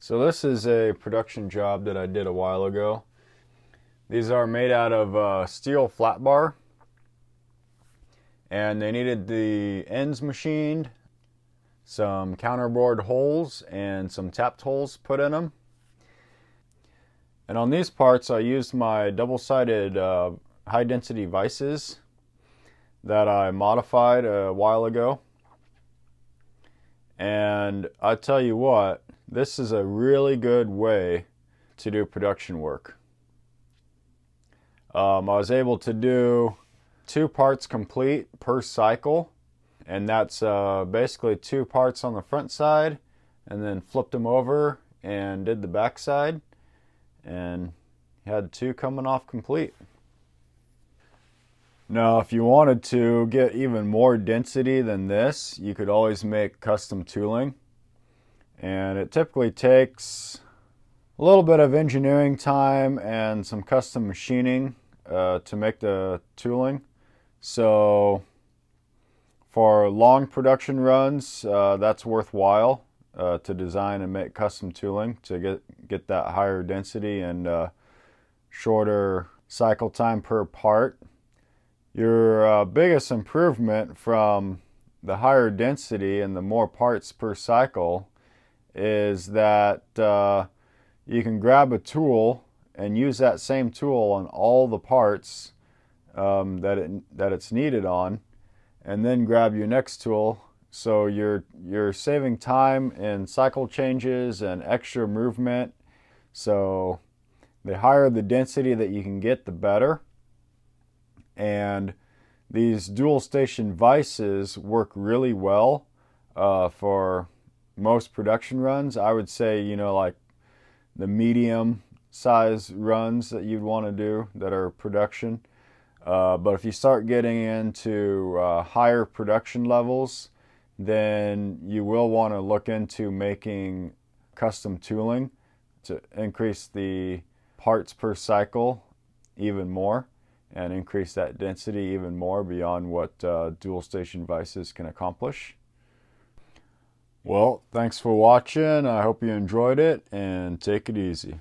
So this is a production job that I did a while ago. These are made out of steel flat bar, and they needed the ends machined, some counterbored holes and some tapped holes put in them. And on these parts I used my double-sided high density vices that I modified a while ago. And I tell you what, this is a really good way to do production work. I was able to do 2 parts complete per cycle, and that's basically 2 parts on the front side, and then flipped them over and did the back side, and had 2 coming off complete. Now, if you wanted to get even more density than this, you could always make custom tooling. And it typically takes a little bit of engineering time and some custom machining to make the tooling. So for long production runs, that's worthwhile to design and make custom tooling to get that higher density and shorter cycle time per part. Your biggest improvement from the higher density and the more parts per cycle is that you can grab a tool and use that same tool on all the parts that it's needed on, and then grab your next tool. So you're saving time in cycle changes and extra movement. So the higher the density that you can get, the better. And these dual station vices work really well for most production runs. I would say, like the medium size runs that you'd want to do that are production. But if you start getting into higher production levels, then you will want to look into making custom tooling to increase the parts per cycle even more, and increase that density even more beyond what dual station vices can accomplish. Well, thanks for watching. I hope you enjoyed it, and take it easy.